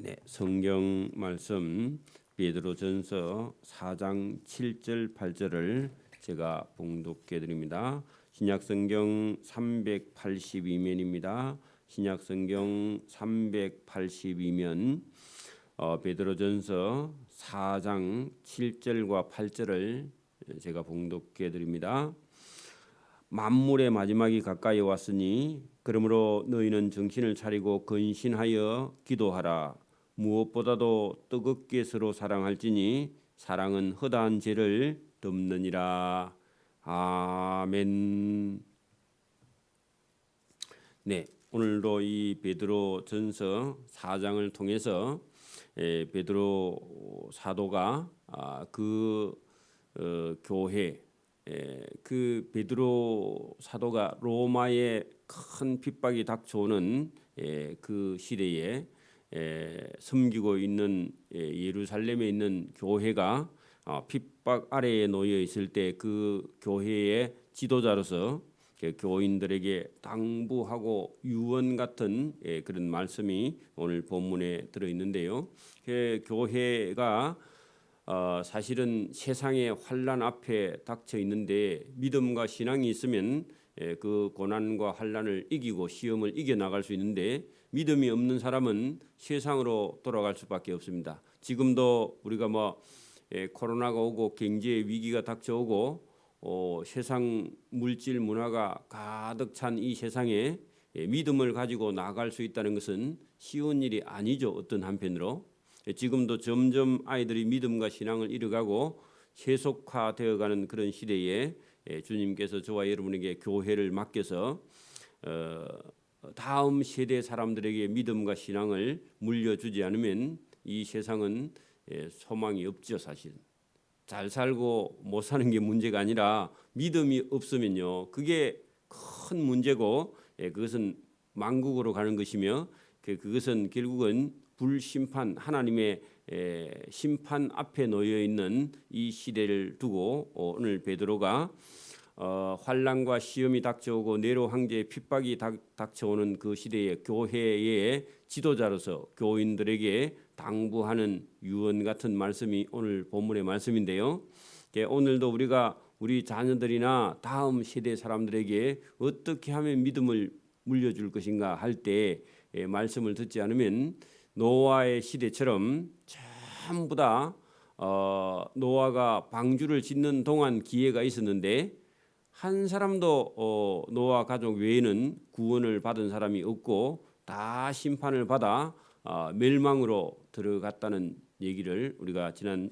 네, 성경 말씀 베드로전서 4장 7절 8절을 제가 봉독해 드립니다. 신약 성경 382면입니다. 신약 성경 382면 베드로전서 4장 7절과 8절을 제가 봉독해 드립니다. 만물의 마지막이 가까이 왔으니 그러므로 너희는 정신을 차리고 근신하여 기도하라. 무엇보다도 뜨겁게 서로 사랑할지니 사랑은 허다한 죄를 덮느니라. 아멘. 네, 오늘도 이 베드로전서 4장을 통해서 베드로 사도가 교회 그 베드로 사도가 로마의 큰 핍박이 닥쳐오는 그 시대에 섬기고 있는 예루살렘에 있는 교회가 핍박 아래에 놓여 있을 때 그 교회의 지도자로서 교인들에게 당부하고 유언 같은 그런 말씀이 오늘 본문에 들어 있는데요. 교회가 사실은 세상의 환난 앞에 닥쳐 있는데 믿음과 신앙이 있으면 그 고난과 환난을 이기고 시험을 이겨 나갈 수 있는데 믿음이 없는 사람은 세상으로 돌아갈 수밖에 없습니다. 지금도 우리가 코로나가 오고 경제 위기가 닥쳐오고 세상 물질 문화가 가득 찬 이 세상에 믿음을 가지고 나갈 수 있다는 것은 쉬운 일이 아니죠. 어떤 한편으로 지금도 점점 아이들이 믿음과 신앙을 잃어가고 세속화되어가는 그런 시대에 주님께서 저와 여러분에게 교회를 맡겨서 다음 세대 사람들에게 믿음과 신앙을 물려주지 않으면 이 세상은 소망이 없죠. 사실 잘 살고 못 사는 게 문제가 아니라 믿음이 없으면요 그게 큰 문제고 그것은 만국으로 가는 것이며 그것은 결국은 불심판 하나님의 심판 앞에 놓여 있는 이 시대를 두고 오늘 베드로가 환난과 시험이 닥쳐오고 네로 황제의 핍박이 닥쳐오는 그 시대의 교회의 지도자로서 교인들에게 당부하는 유언 같은 말씀이 오늘 본문의 말씀인데요. 오늘도 우리가 우리 자녀들이나 다음 세대 사람들에게 어떻게 하면 믿음을 물려줄 것인가 할 때 말씀을 듣지 않으면 노아의 시대처럼 전부 다 노아가 방주를 짓는 동안 기회가 있었는데 한 사람도 노아 가족 외에는 구원을 받은 사람이 없고 다 심판을 받아 멸망으로 들어갔다는 얘기를 우리가 지난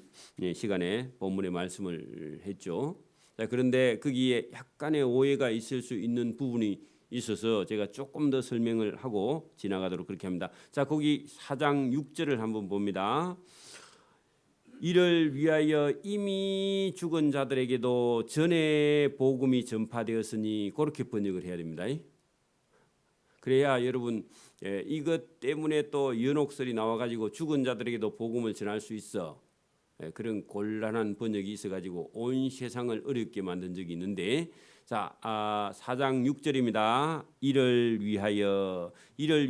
시간에 본문의 말씀을 했죠. 자, 그런데 거기에 약간의 오해가 있을 수 있는 부분이 있어서 제가 조금 더 설명을 하고 지나가도록 그렇게 합니다. 자, 거기 4장 6절을 한번 봅니다. 이를 위하여 이미 죽은 자들에게도 전에 복음이 전파되었으니 그렇게 번역을 해야 됩니다. 그래야 여러분 이것 때문에 또 연옥설이 나와가지고 죽은 자들에게도 복음을 전할 수 있어. 그런 곤란한 번역이 있어가지고 온 세상을 어렵게 만든 적이 있는데 자 4장 6절입니다. 이를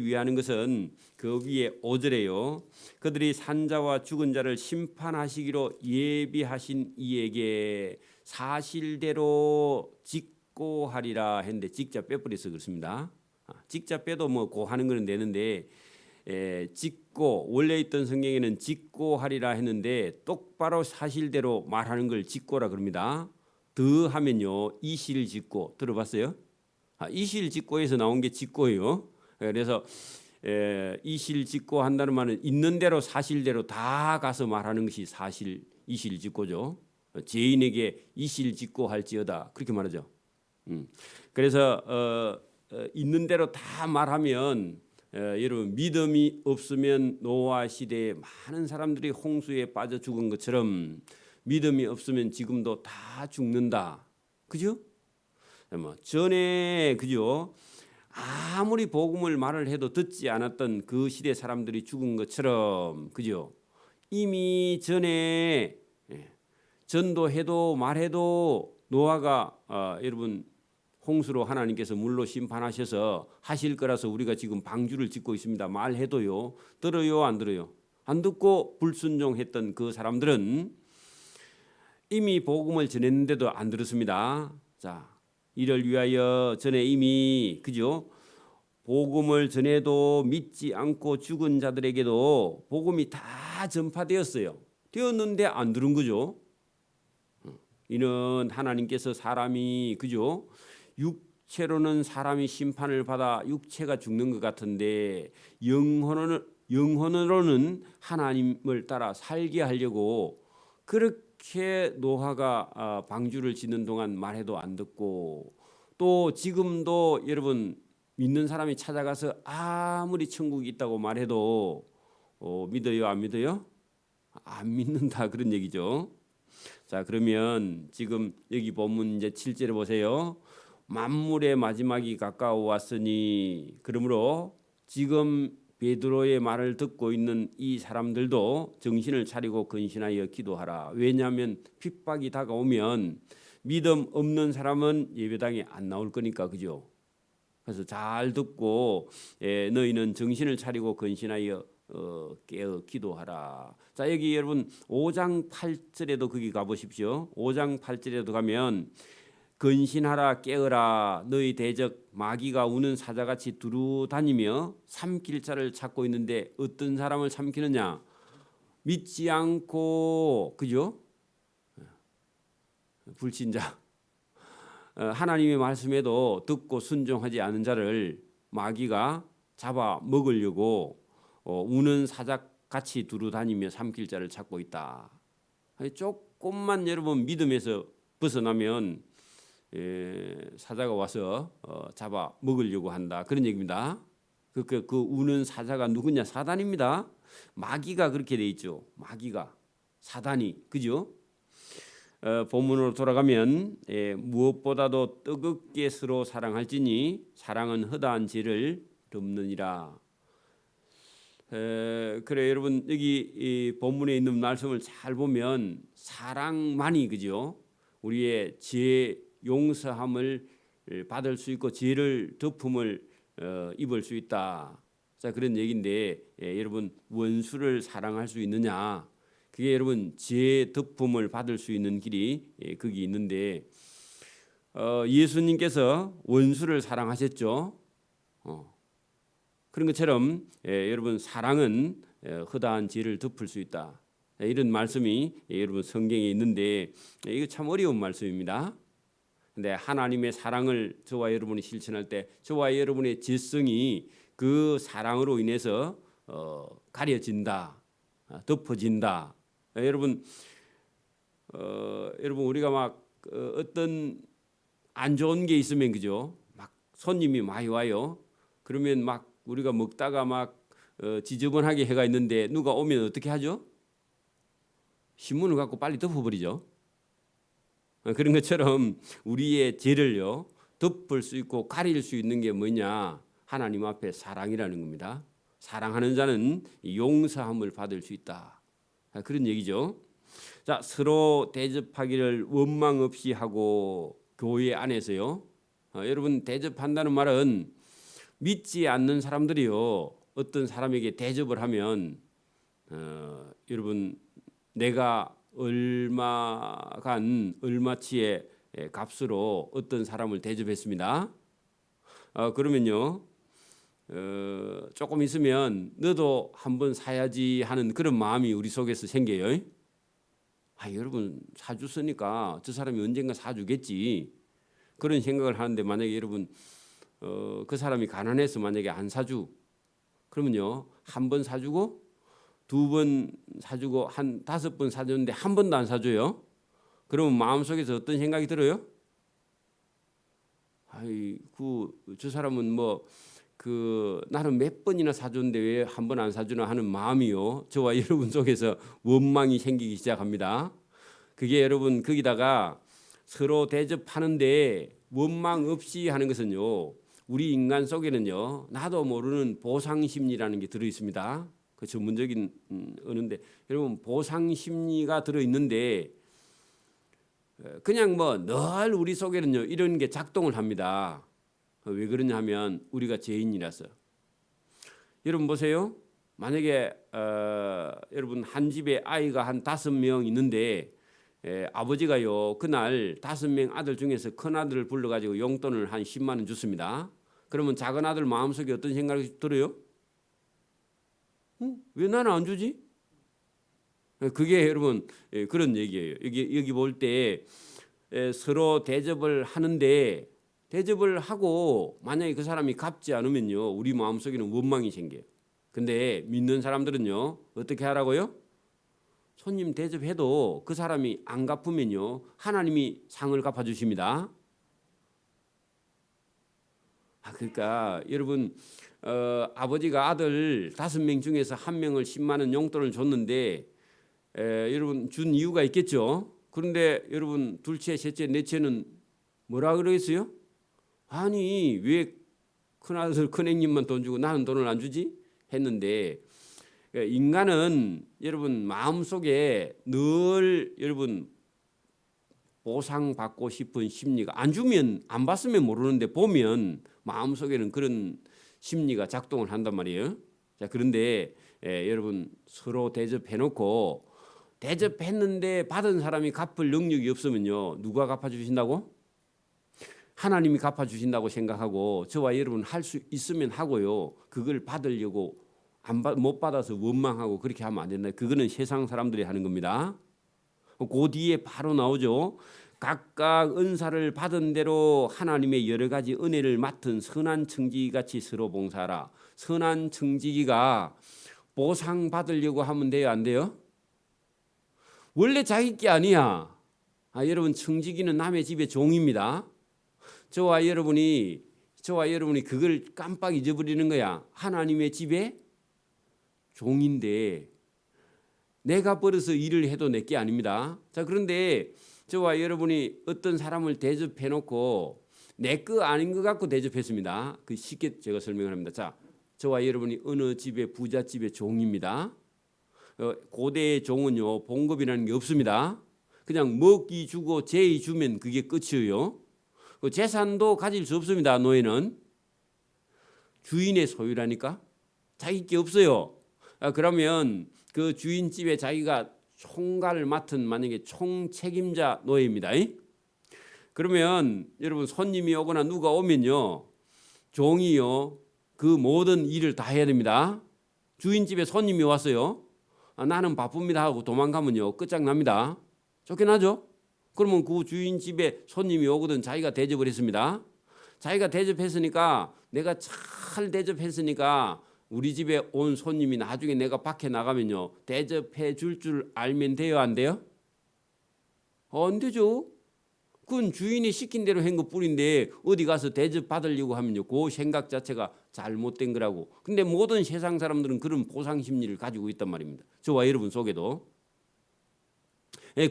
위하는 것은 그 위에 5절에요. 그들이 산자와 죽은 자를 심판하시기로 예비하신 이에게 사실대로 직고하리라 했는데 직자 빼버려서 그렇습니다. 직자 빼도 고하는 거는 되는데 직고 원래 있던 성경에는 직고하리라 했는데 똑바로 사실대로 말하는 걸 직고라 그럽니다. 더 하면요 이실직고 들어봤어요? 이실직고에서 나온 게 직고예요. 그래서 이실직고 한다는 말은 있는 대로 사실대로 다 가서 말하는 것이 사실 이실직고죠. 죄인에게 이실직고 할지어다 그렇게 말하죠. 그래서 있는 대로 다 말하면 여러분 믿음이 없으면 노아 시대에 많은 사람들이 홍수에 빠져 죽은 것처럼 믿음이 없으면 지금도 다 죽는다. 그죠? 전에 그죠? 아무리 복음을 말을 해도 듣지 않았던 그 시대 사람들이 죽은 것처럼 그죠? 이미 전에 전도해도 말해도 노아가 여러분 홍수로 하나님께서 물로 심판하셔서 하실 거라서 우리가 지금 방주를 짓고 있습니다. 말해도요. 들어요, 안 들어요? 안 듣고 불순종했던 그 사람들은 이미 복음을 전했는데도 안 들었습니다. 자, 이를 위하여 전에 이미 그죠? 복음을 전해도 믿지 않고 죽은 자들에게도 복음이 다 전파되었어요. 되었는데 안 들은 거죠. 이는 하나님께서 사람이 그죠? 육체로는 사람이 심판을 받아 육체가 죽는 것 같은데 영혼으로는 하나님을 따라 살게 하려고 그렇게 노아가 방주를 짓는 동안 말해도 안 듣고 또 지금도 여러분 믿는 사람이 찾아가서 아무리 천국이 있다고 말해도 믿어요, 안 믿어요? 안 믿는다 그런 얘기죠. 자, 그러면 지금 여기 본문 이제 7절에 보세요. 만물의 마지막이 가까워 왔으니 그러므로 지금 베드로의 말을 듣고 있는 이 사람들도 정신을 차리고 근신하여 기도하라. 왜냐하면 핍박이 다가오면 믿음 없는 사람은 예배당에 안 나올 거니까 그죠? 그래서 잘 듣고 너희는 정신을 차리고 근신하여 깨어 기도하라. 자, 여기 여러분 5장 8절에도 거기 가보십시오. 5장 8절에도 가면 근신하라 깨어라 너희 대적 마귀가 우는 사자같이 두루 다니며 삼킬 자를 찾고 있는데 어떤 사람을 삼키느냐? 믿지 않고 그죠? 불신자 하나님의 말씀에도 듣고 순종하지 않은 자를 마귀가 잡아 먹으려고 우는 사자같이 두루 다니며 삼킬 자를 찾고 있다. 조금만 여러분 믿음에서 벗어나면 사자가 와서 잡아 먹으려고 한다. 그런 얘기입니다. 그 우는 사자가 누구냐? 사단입니다. 마귀가 그렇게 돼 있죠. 마귀가 사단이 그죠? 본문으로 돌아가면 무엇보다도 뜨겁게 서로 사랑할지니 사랑은 허다한 죄를 덮느니라. 그래 여러분 여기 이 본문에 있는 말씀을 잘 보면 사랑만이 그죠? 우리의 죄 용서함을 받을 수 있고 죄를 덮음을 입을 수 있다. 자, 그런 얘기인데 여러분 원수를 사랑할 수 있느냐? 그게 여러분 죄 덮음을 받을 수 있는 길이 거기 있는데 예수님께서 원수를 사랑하셨죠. 그런 것처럼 여러분 사랑은 허다한 죄를 덮을 수 있다. 이런 말씀이 여러분 성경에 있는데 이거 참 어려운 말씀입니다. 근데 하나님의 사랑을 저와 여러분이 실천할 때 저와 여러분의 죄성이 그 사랑으로 인해서 가려진다, 덮어진다. 여러분 우리가 막 어떤 안 좋은 게 있으면 그죠? 막 손님이 많이 와요. 그러면 막 우리가 먹다가 막 지저분하게 해가 있는데 누가 오면 어떻게 하죠? 신문을 갖고 빨리 덮어버리죠. 그런 것처럼 우리의 죄를요 덮을 수 있고 가릴 수 있는 게 뭐냐? 하나님 앞에 사랑이라는 겁니다. 사랑하는 자는 용서함을 받을 수 있다. 그런 얘기죠. 자, 서로 대접하기를 원망 없이 하고 교회 안에서요. 여러분 대접한다는 말은 믿지 않는 사람들이요 어떤 사람에게 대접을 하면 여러분 내가 얼마치의 값으로 어떤 사람을 대접했습니다. 그러면요 조금 있으면 너도 한번 사야지 하는 그런 마음이 우리 속에서 생겨요. 여러분 사줬으니까 저 사람이 언젠가 사주겠지 그런 생각을 하는데 만약에 여러분 그 사람이 가난해서 만약에 안 사주 그러면요 한 번 사주고 두 번 사주고 한 5번 사줬는데 한 번도 안 사줘요. 그러면 마음속에서 어떤 생각이 들어요? 저 사람은 나는 몇 번이나 사줬는데 왜 한 번 안 사주나 하는 마음이요. 저와 여러분 속에서 원망이 생기기 시작합니다. 그게 여러분 거기다가 서로 대접하는데 원망 없이 하는 것은요. 우리 인간 속에는요. 나도 모르는 보상 심리라는 게 들어 있습니다. 그 전문적인 언어인데 여러분 보상 심리가 들어 있는데 그냥 뭐 늘 우리 속에는요 이런 게 작동을 합니다. 왜 그러냐 하면 우리가 죄인이라서. 여러분 보세요. 만약에 여러분 한 집에 아이가 한 5명 있는데 아버지가요 그날 5명 아들 중에서 큰 아들을 불러가지고 용돈을 한 10만 원 줬습니다. 그러면 작은 아들 마음속에 어떤 생각이 들어요? 왜 나는 안 주지? 그게 여러분 그런 얘기예요. 여기 볼 때 서로 대접을 하는데 대접을 하고 만약에 그 사람이 갚지 않으면요 우리 마음속에는 원망이 생겨요. 근데 믿는 사람들은요 어떻게 하라고요? 손님 대접해도 그 사람이 안 갚으면요 하나님이 상을 갚아주십니다. 그러니까 여러분 아버지가 아들 5명 중에서 1명을 10만 원 용돈을 줬는데 여러분 준 이유가 있겠죠. 그런데 여러분 둘째, 셋째, 넷째는 뭐라 그러겠어요? 아니 왜 큰아들 큰형님만 돈 주고 나는 돈을 안 주지? 했는데 인간은 여러분 마음속에 늘 여러분 보상받고 싶은 심리가 안 주면 안 받으면 모르는데 보면 마음속에는 그런 심리가 작동을 한단 말이에요. 자 그런데 여러분 서로 대접해놓고 대접했는데 받은 사람이 갚을 능력이 없으면요 누가 갚아주신다고? 하나님이 갚아주신다고 생각하고 저와 여러분 할 수 있으면 하고요 그걸 받으려고 못 받아서 원망하고 그렇게 하면 안 된다. 그거는 세상 사람들이 하는 겁니다. 그 뒤에 바로 나오죠. 각각 은사를 받은 대로 하나님의 여러 가지 은혜를 맡은 선한 청지기 같이 서로 봉사하라. 선한 청지기가 보상 받으려고 하면 돼요, 안 돼요? 원래 자기 게 아니야. 여러분 청지기는 남의 집의 종입니다. 저와 여러분이 그걸 깜빡 잊어버리는 거야. 하나님의 집의 종인데 내가 벌어서 일을 해도 내게 아닙니다. 자 그런데 저와 여러분이 어떤 사람을 대접해놓고 내 거 아닌 것 같고 대접했습니다. 그 쉽게 제가 설명을 합니다. 자 저와 여러분이 어느 집의 부잣집의 종입니다. 고대의 종은요 봉급이라는 게 없습니다. 그냥 먹이 주고 제의 주면 그게 끝이에요. 재산도 가질 수 없습니다. 노예는 주인의 소유라니까 자기 게 없어요. 그러면 그 주인 집에 자기가 총괄을 맡은 만약에 총책임자 노예입니다. 그러면 여러분 손님이 오거나 누가 오면요 종이요 그 모든 일을 다 해야 됩니다. 주인 집에 손님이 왔어요. 나는 바쁩니다 하고 도망가면요 끝장납니다. 쫓겨나죠. 그러면 그 주인 집에 손님이 오거든 자기가 대접을 했습니다. 자기가 대접했으니까 내가 잘 대접했으니까 우리 집에 온 손님이 나중에 내가 밖에 나가면요 대접해 줄 알면 돼요, 안 돼요? 안 되죠. 그건 주인이 시킨 대로 한 것뿐인데 어디 가서 대접 받으려고 하면요 그 생각 자체가 잘못된 거라고. 근데 모든 세상 사람들은 그런 보상 심리를 가지고 있단 말입니다. 저와 여러분 속에도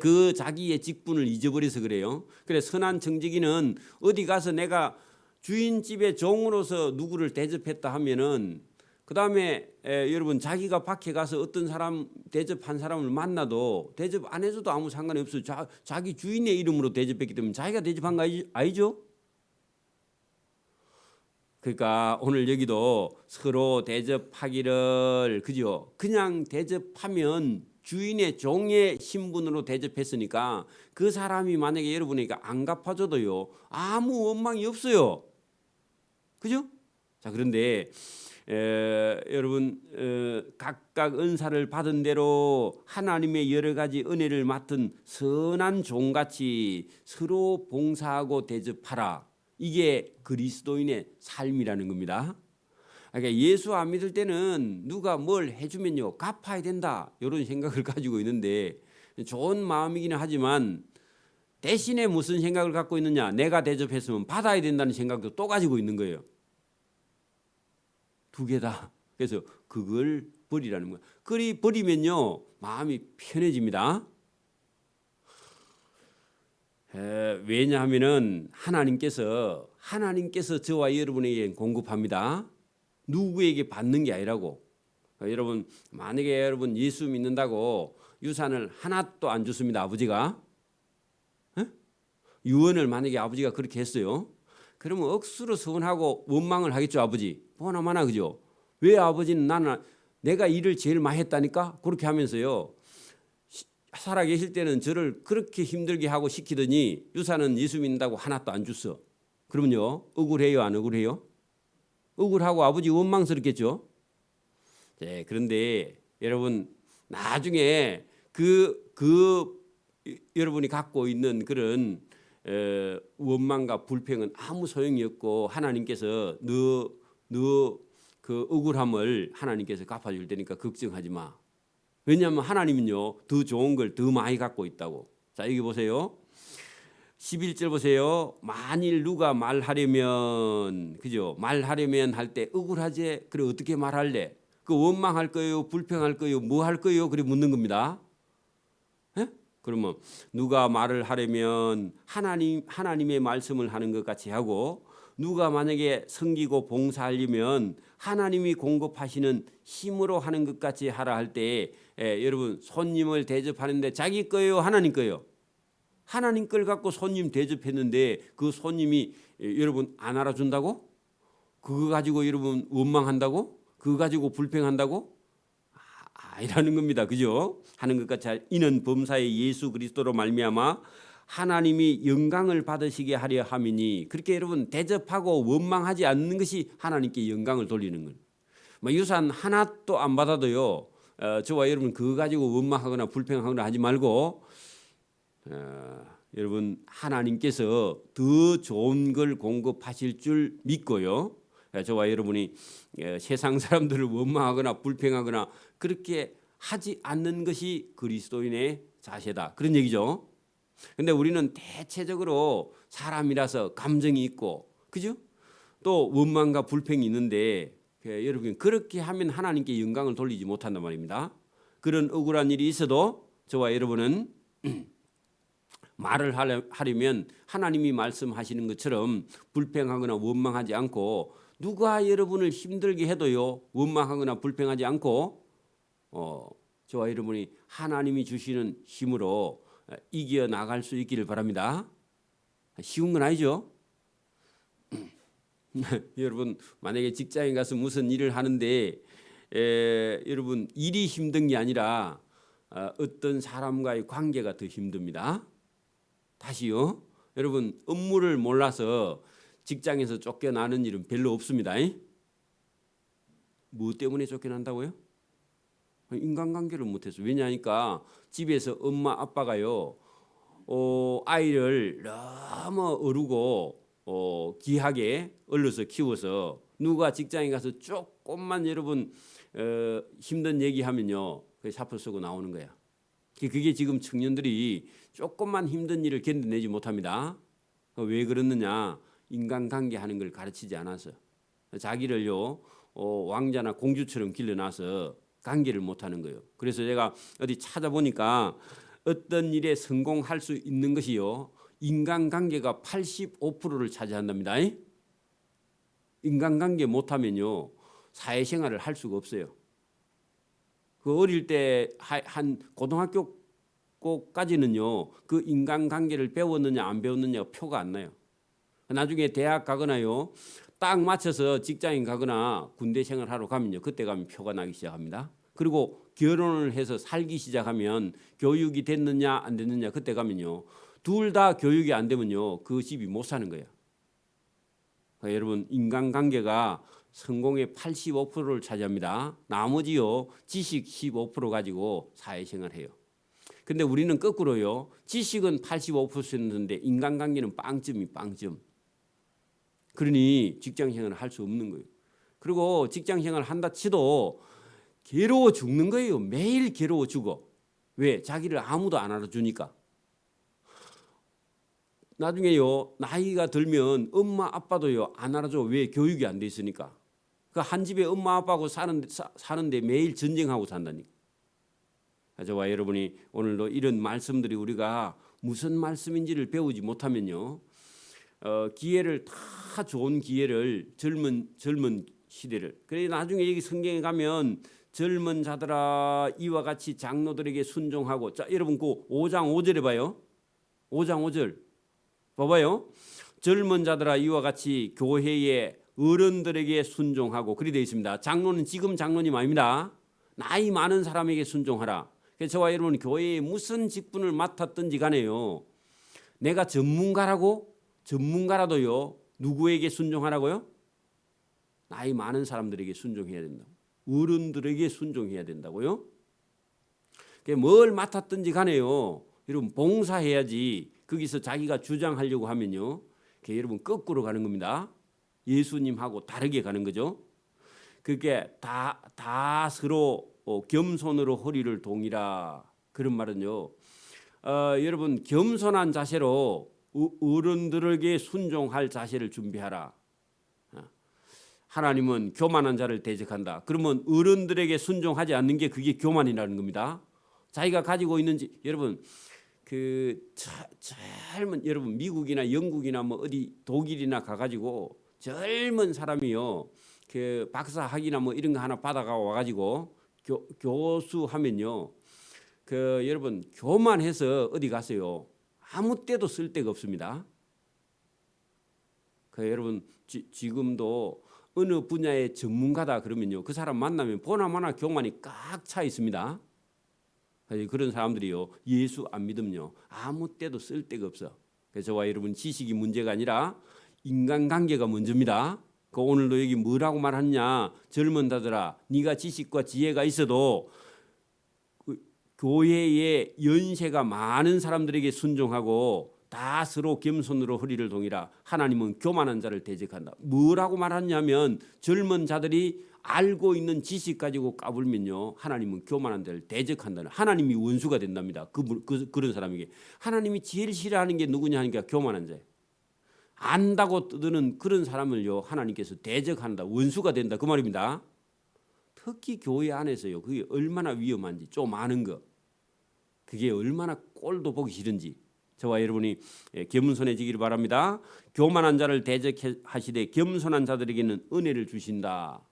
그 자기의 직분을 잊어버려서 그래요. 그래 선한 청지기는 어디 가서 내가 주인 집의 종으로서 누구를 대접했다 하면은 그 다음에 여러분 자기가 밖에 가서 어떤 사람 대접한 사람을 만나도 대접 안 해줘도 아무 상관이 없어요. 자기 주인의 이름으로 대접했기 때문에 자기가 대접한 거 아니죠? 그러니까 오늘 여기도 서로 대접하기를 그죠? 그냥 대접하면 주인의 종의 신분으로 대접했으니까 그 사람이 만약에 여러분에게 안 갚아줘도요 아무 원망이 없어요. 그죠? 자 그런데 여러분 각각 은사를 받은 대로 하나님의 여러 가지 은혜를 맡은 선한 종같이 서로 봉사하고 대접하라. 이게 그리스도인의 삶이라는 겁니다. 그러니까 예수 안 믿을 때는 누가 뭘 해주면요 갚아야 된다 이런 생각을 가지고 있는데 좋은 마음이기는 하지만 대신에 무슨 생각을 갖고 있느냐, 내가 대접했으면 받아야 된다는 생각도 또 가지고 있는 거예요. 두 개다. 그래서 그걸 버리라는 거야. 그리 버리면요 마음이 편해집니다. 왜냐하면은 하나님께서 저와 여러분에게 공급합니다. 누구에게 받는 게 아니라고. 여러분 만약에 여러분 예수 믿는다고 유산을 하나도 안 줬습니다. 아버지가 유언을 만약에 아버지가 그렇게 했어요. 그러면 억수로 서운하고 원망을 하겠죠, 아버지. 보나마나 그죠? 왜 아버지는 나는 내가 일을 제일 많이 했다니까? 그렇게 하면서요. 살아 계실 때는 저를 그렇게 힘들게 하고 시키더니 유산은 예수 믿는다고 하나도 안 줬어. 그러면요, 억울해요, 안 억울해요? 억울하고 아버지 원망스럽겠죠. 네, 그런데 여러분 나중에 여러분이 갖고 있는 그런 원망과 불평은 아무 소용이 없고 하나님께서 너 그 억울함을 하나님께서 갚아줄 테니까 걱정하지 마. 왜냐하면 하나님은요 더 좋은 걸 더 많이 갖고 있다고. 자 여기 보세요. 11절 보세요. 만일 누가 말하려면 그죠? 말하려면 할 때 억울하지? 그래 어떻게 말할래? 그 원망할 거예요? 불평할 거예요? 뭐 할 거예요? 그래 묻는 겁니다. 에? 그러면 누가 말을 하려면 하나님의 말씀을 하는 것 같이 하고 누가 만약에 섬기고 봉사하려면 하나님이 공급하시는 힘으로 하는 것 같이 하라 할 때 여러분 손님을 대접하는데 자기 거예요? 하나님 거예요? 하나님 걸 갖고 손님 대접했는데 그 손님이 여러분 안 알아준다고? 그거 가지고 여러분 원망한다고? 그거 가지고 불평한다고? 아니라는 겁니다. 그죠? 하는 것 같이 이는 범사의 예수 그리스도로 말미암아 하나님이 영광을 받으시게 하려 함이니 그렇게 여러분 대접하고 원망하지 않는 것이 하나님께 영광을 돌리는 거예요. 유산 하나도 안 받아도요. 저와 여러분 그거 가지고 원망하거나 불평하거나 하지 말고 여러분 하나님께서 더 좋은 걸 공급하실 줄 믿고요. 저와 여러분이 세상 사람들을 원망하거나 불평하거나 그렇게 하지 않는 것이 그리스도인의 자세다. 그런 얘기죠. 근데 우리는 대체적으로 사람이라서 감정이 있고 그죠? 또 원망과 불평이 있는데 여러분 그렇게 하면 하나님께 영광을 돌리지 못한단 말입니다. 그런 억울한 일이 있어도 저와 여러분은 말을 하려면 하나님이 말씀하시는 것처럼 불평하거나 원망하지 않고 누가 여러분을 힘들게 해도요 원망하거나 불평하지 않고 저와 여러분이 하나님이 주시는 힘으로 이겨 나갈 수 있기를 바랍니다. 쉬운 건 아니죠. 여러분 만약에 직장에 가서 무슨 일을 하는데 여러분 일이 힘든 게 아니라 어떤 사람과의 관계가 더 힘듭니다. 다시요. 여러분 업무를 몰라서 직장에서 쫓겨나는 일은 별로 없습니다. 뭐 때문에 쫓겨난다고요? 인간관계를 못해서. 왜냐하니까 집에서 엄마 아빠가요 아이를 너무 어르고 귀하게 얼려서 키워서 누가 직장에 가서 조금만 여러분 힘든 얘기하면요 그게 사표 쓰고 나오는 거야. 그게 지금 청년들이 조금만 힘든 일을 견뎌내지 못합니다. 왜 그러느냐? 인간관계 하는 걸 가르치지 않아서 자기를요 왕자나 공주처럼 길러놔서 관계를 못하는 거예요. 그래서 제가 어디 찾아보니까 어떤 일에 성공할 수 있는 것이요 인간관계가 85%를 차지한답니다. 인간관계 못하면요 사회생활을 할 수가 없어요. 그 어릴 때 한 고등학교까지는요 그 인간관계를 배웠느냐 안 배웠느냐가 표가 안 나요. 나중에 대학 가거나요 딱 맞춰서 직장인 가거나 군대 생활하러 가면요 그때 가면 표가 나기 시작합니다. 그리고 결혼을 해서 살기 시작하면 교육이 됐느냐 안 됐느냐 그때 가면요 둘 다 교육이 안 되면요 그 집이 못 사는 거예요. 그러니까 여러분 인간관계가 성공의 85%를 차지합니다. 나머지요 지식 15% 가지고 사회생활해요. 근데 우리는 거꾸로요 지식은 85%였는데 인간관계는 빵점이 빵점. 그러니 직장생활을 할 수 없는 거예요. 그리고 직장생활을 한다 치도 괴로워 죽는 거예요. 매일 괴로워 죽어. 왜? 자기를 아무도 안 알아주니까. 나중에요 나이가 들면 엄마 아빠도요 안 알아줘. 왜? 교육이 안 돼 있으니까. 그 한 집에 엄마 아빠하고 사는데 매일 전쟁하고 산다니까. 저와 여러분이 오늘도 이런 말씀들이 우리가 무슨 말씀인지를 배우지 못하면요 기회를 다 좋은 기회를 젊은 시대를 그래 나중에 여기 성경에 가면 젊은 자들아 이와 같이 장로들에게 순종하고 자 여러분 그 5장 5절에 봐요. 5장 5절 봐봐요. 젊은 자들아 이와 같이 교회의 어른들에게 순종하고 그리 되어 있습니다. 장로는 지금 장로님 아닙니다. 나이 많은 사람에게 순종하라. 그래서 저와 여러분 교회에 무슨 직분을 맡았든지 간에요. 내가 전문가라도요. 누구에게 순종하라고요? 나이 많은 사람들에게 순종해야 된다고. 어른들에게 순종해야 된다고요. 뭘 맡았든지 간에요. 여러분 봉사해야지. 거기서 자기가 주장하려고 하면요. 여러분 거꾸로 가는 겁니다. 예수님하고 다르게 가는 거죠. 그게 다 서로 겸손으로 허리를 동이라. 그런 말은요. 여러분 겸손한 자세로 어른들에게 순종할 자세를 준비하라. 하나님은 교만한 자를 대적한다. 그러면 어른들에게 순종하지 않는 게 그게 교만이라는 겁니다. 자기가 가지고 있는지 여러분 젊은 여러분 미국이나 영국이나 뭐 어디 독일이나 가가지고 젊은 사람이요 그 박사 학위나 뭐 이런 거 하나 받아가 와가지고 교수하면요 여러분 교만해서 어디 가세요 아무 때도 쓸 데가 없습니다. 여러분 지금도 어느 분야의 전문가다 그러면요 그 사람 만나면 보나마나 교만이 꽉 차 있습니다. 그런 사람들이요 예수 안 믿으면요 아무 때도 쓸 데가 없어. 그래서 저와 여러분 지식이 문제가 아니라 인간관계가 먼저입니다. 오늘도 여기 뭐라고 말하냐 젊은 자들아 네가 지식과 지혜가 있어도 교회에 연세가 많은 사람들에게 순종하고 다 서로 겸손으로 허리를 동이라. 하나님은 교만한 자를 대적한다. 뭐라고 말하냐면 젊은 자들이 알고 있는 지식 가지고 까불면요 하나님은 교만한 자를 대적한다는 하나님이 원수가 된답니다. 그런 사람에게 하나님이 제일 싫어하는 게 누구냐 하니까 교만한 자예요. 안다고 떠드는 그런 사람을요 하나님께서 대적한다. 원수가 된다 그 말입니다. 특히 교회 안에서요 그게 얼마나 위험한지 좀 아는 거 그게 얼마나 꼴도 보기 싫은지 저와 여러분이 겸손해지기를 바랍니다. 교만한 자를 대적하시되 겸손한 자들에게는 은혜를 주신다.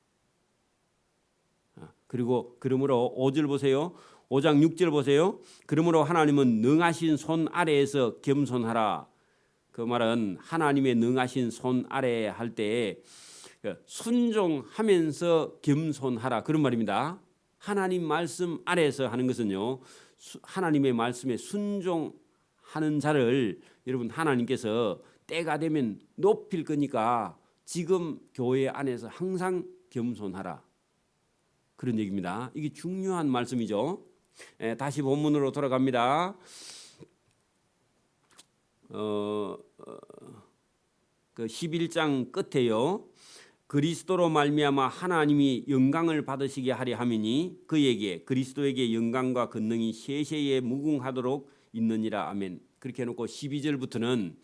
그리고 그러므로 5절 보세요. 5장 6절 보세요. 그러므로 하나님은 능하신 손 아래에서 겸손하라. 그 말은 하나님의 능하신 손 아래 할 때 순종하면서 겸손하라 그런 말입니다. 하나님 말씀 아래에서 하는 것은요 하나님의 말씀에 순종하는 자를 여러분 하나님께서 때가 되면 높일 거니까 지금 교회 안에서 항상 겸손하라 그런 얘기입니다. 이게 중요한 말씀이죠. 다시 본문으로 돌아갑니다. 그 11장 끝에요. 그리스도로 말미암아 하나님이 영광을 받으시게 하려 함이니 그에게 그리스도에게 영광과 권능이 세세에 무궁하도록 있느니라. 아멘. 그렇게 해놓고 12절부터는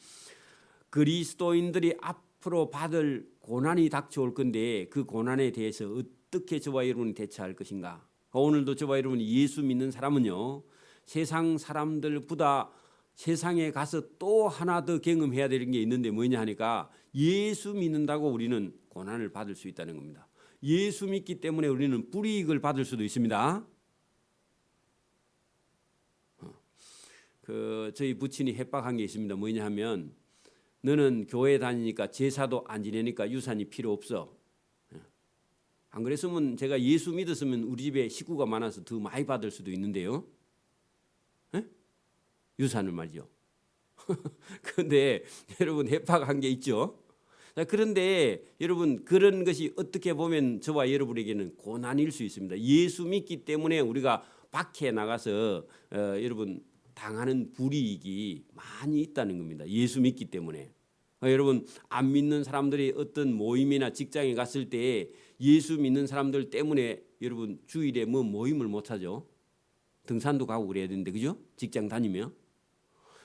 그리스도인들이 앞으로 받을 고난이 닥쳐올 건데 그 고난에 대해서 어떻게 저와 여러분이 대처할 것인가. 오늘도 저와 여러분이 예수 믿는 사람은요 세상 사람들보다 세상에 가서 또 하나 더 경험해야 되는 게 있는데 뭐냐 하니까 예수 믿는다고 우리는 고난을 받을 수 있다는 겁니다. 예수 믿기 때문에 우리는 불이익을 받을 수도 있습니다. 저희 부친이 협박한 게 있습니다. 뭐냐 하면 너는 교회 다니니까 제사도 안 지내니까 유산이 필요 없어. 안 그랬으면 제가 예수 믿었으면 우리 집에 식구가 많아서 더 많이 받을 수도 있는데요. 유산을 말이죠. 그런데 여러분 협박한 게 있죠. 그런데 여러분 그런 것이 어떻게 보면 저와 여러분에게는 고난일 수 있습니다. 예수 믿기 때문에 우리가 밖에 나가서 여러분 당하는 불이익이 많이 있다는 겁니다. 예수 믿기 때문에. 여러분 안 믿는 사람들이 어떤 모임이나 직장에 갔을 때 예수 믿는 사람들 때문에 여러분 주일에 뭐 모임을 못 하죠. 등산도 가고 그래야 되는데 그죠? 직장 다니면.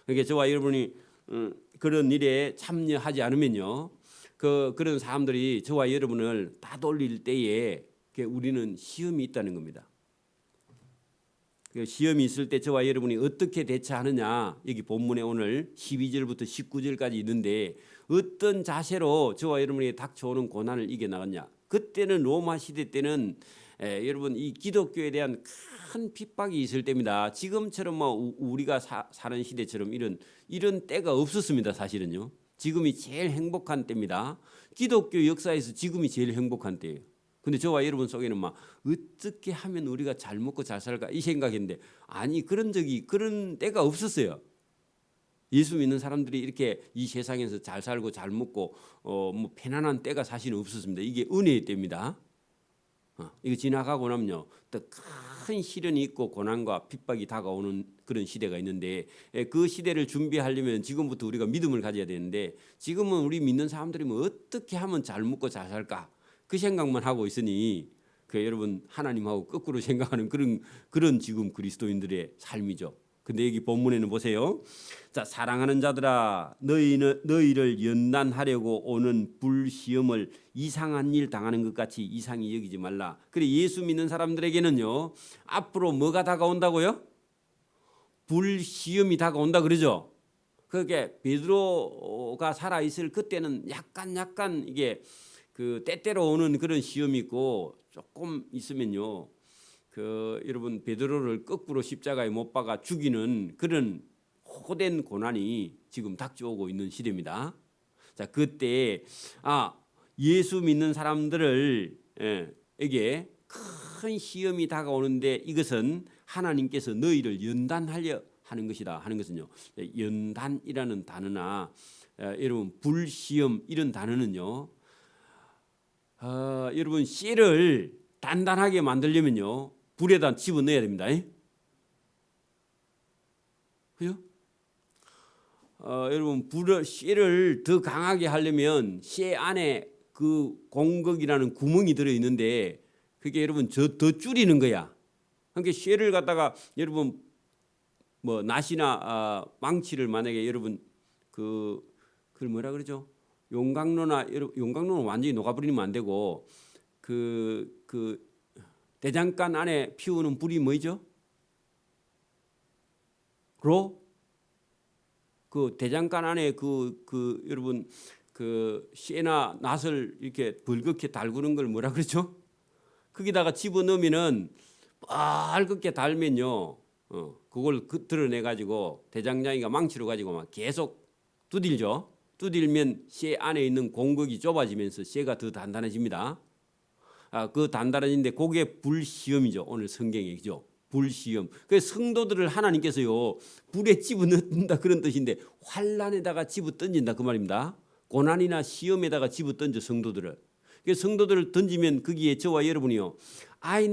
그러니까 저와 여러분이 그런 일에 참여하지 않으면요. 그런 사람들이 저와 여러분을 따돌릴 때에 우리는 시험이 있다는 겁니다. 시험이 있을 때 저와 여러분이 어떻게 대처하느냐 여기 본문에 오늘 12절부터 19절까지 있는데 어떤 자세로 저와 여러분이 닥쳐오는 고난을 이겨나갔냐. 그때는 로마 시대 때는 여러분 이 기독교에 대한 큰 핍박이 있을 때입니다. 지금처럼 뭐 우리가 사는 시대처럼 이런 때가 없었습니다. 사실은요. 지금이 제일 행복한 때입니다. 기독교 역사에서 지금이 제일 행복한 때예요. 근데 저와 여러분 속에는 막 어떻게 하면 우리가 잘 먹고 잘 살까 이 생각인데 아니 그런 때가 없었어요. 예수 믿는 사람들이 이렇게 이 세상에서 잘 살고 잘 먹고 뭐 편안한 때가 사실은 없었습니다. 이게 은혜의 때입니다. 이거 지나가고 나면요 또 큰 시련이 있고 고난과 핍박이 다가오는 그런 시대가 있는데 그 시대를 준비하려면 지금부터 우리가 믿음을 가져야 되는데 지금은 우리 믿는 사람들이 뭐 어떻게 하면 잘 먹고 잘 살까 그 생각만 하고 있으니 여러분 하나님하고 거꾸로 생각하는 그런 지금 그리스도인들의 삶이죠. 근데 여기 본문에는 보세요. 자, 사랑하는 자들아 너희를 연단하려고 오는 불시험을 이상한 일 당하는 것 같이 이상히 여기지 말라. 그래 예수 믿는 사람들에게는요. 앞으로 뭐가 다가온다고요? 불시험이 다가온다 그러죠. 그게 베드로가 살아 있을 그때는 약간 이게 그 때때로 오는 그런 시험이 있고 조금 있으면요. 여러분 베드로를 거꾸로 십자가에 못 박아 죽이는 그런 호된 고난이 지금 닥쳐오고 있는 시대입니다. 자, 그때 예수 믿는 사람들을 에게 큰 시험이 다가오는데 이것은 하나님께서 너희를 연단하려 하는 것이다 하는 것은요. 연단이라는 단어나 여러분 불시험 이런 단어는요. 여러분 씨를 단단하게 만들려면요. 불에다 집어넣어야 됩니다. 그죠? 여러분 씨를 더 강하게 하려면 씨 안에 그 공극이라는 구멍이 들어 있는데 그게 여러분 더 줄이는 거야. 그러니까 씨를 갖다가 여러분 뭐 낫이나 망치를 만약에 여러분 그걸 뭐라 그러죠? 용광로는 완전히 녹아버리면 안 되고 그 대장간 안에 피우는 불이 뭐죠? 그 대장간 안에 여러분 그 씨나 낫을 이렇게 붉게 달구는 걸 뭐라 그러죠? 거기다가 집어 넣으면은 빨갛게 달면요, 그걸 드러내 가지고 대장장이가 망치로 가지고 막 계속 두들죠. 두들면 씨 안에 있는 공극이 좁아지면서 씨가 더 단단해집니다. 그 단단해진데 그게 불시험이죠. 오늘 성경이죠. 불시험. 그 성도들을 하나님께서요 불에 집어넣는다 그런 뜻인데 환난에다가 집어 던진다 그 말입니다. 고난이나 시험에다가 집어 던져 성도들을. 그 성도들을 던지면 거기에 저와 여러분이요.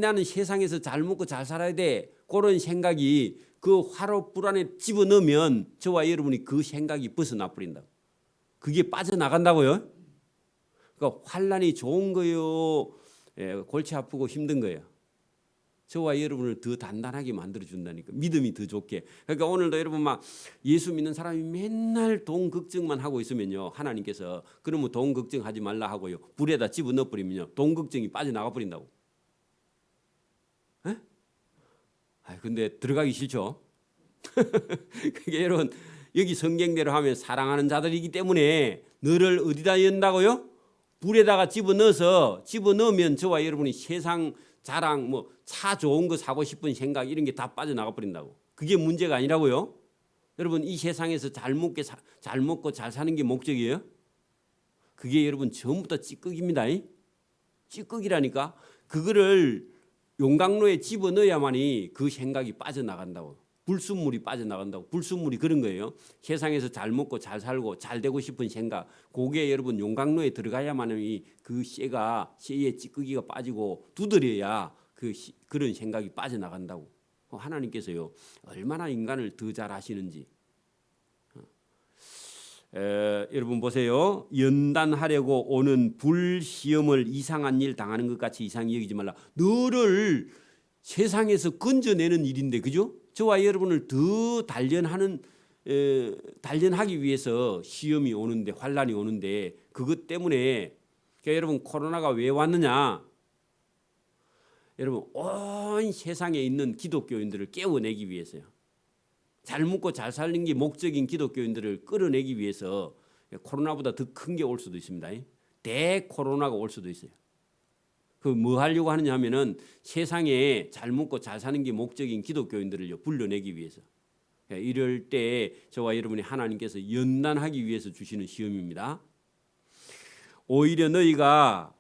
나는 세상에서 잘 먹고 잘 살아야 돼. 그런 생각이 그 화로 불 안에 집어 넣으면 저와 여러분이 그 생각이 벗어나 버린다. 그게 빠져나간다고요. 그러니까 환난이 좋은 거요. 골치 아프고 힘든 거예요. 저와 여러분을 더 단단하게 만들어 준다니까. 믿음이 더 좋게. 그러니까 오늘도 여러분 막 예수 믿는 사람이 맨날 돈 걱정만 하고 있으면요. 하나님께서 그러면 돈 걱정하지 말라 하고요. 불에다 집어넣어 버리면요. 돈 걱정이 빠져나가 버린다고. 근데 들어가기 싫죠. 그게 여러분 여기 성경대로 하면 사랑하는 자들이기 때문에 너를 어디다 연다고요? 불에다가 집어넣으면 저와 여러분이 세상 자랑 뭐 차 좋은 거 사고 싶은 생각 이런 게 다 빠져나가 버린다고. 그게 문제가 아니라고요. 여러분 이 세상에서 잘 먹고 잘 사는 게 목적이에요. 그게 여러분 전부 다 찌꺼기입니다. 찌꺼기라니까. 그거를 용광로에 집어넣어야만이 그 생각이 빠져나간다고. 불순물이 빠져나간다고. 불순물이 그런 거예요. 세상에서 잘 먹고 잘 살고 잘 되고 싶은 생각. 그게 여러분 용광로에 들어가야만이 그 씨의 찌꺼기가 빠지고 두드려야 그런 생각이 빠져나간다고. 하나님께서요 얼마나 인간을 더 잘 아시는지. 여러분 보세요. 연단하려고 오는 불시험을 이상한 일 당하는 것 같이 이상히 여기지 말라. 너를 세상에서 건져내는 일인데 그죠? 저와 여러분을 더 단련하기 위해서 시험이 오는데 환난이 오는데 그것 때문에 그러니까 여러분 코로나가 왜 왔느냐? 여러분 온 세상에 있는 기독교인들을 깨워내기 위해서요. 잘 먹고 잘 사는 게 목적인 기독교인들을 끌어내기 위해서 코로나보다 더 큰 게 올 수도 있습니다. 대코로나가 올 수도 있어요. 그 뭐 하려고 하느냐 하면은 세상에 잘 먹고 잘 사는 게 목적인 기독교인들을요 불러내기 위해서. 이럴 때 저와 여러분이 하나님께서 연단하기 위해서 주시는 시험입니다. 오히려 너희가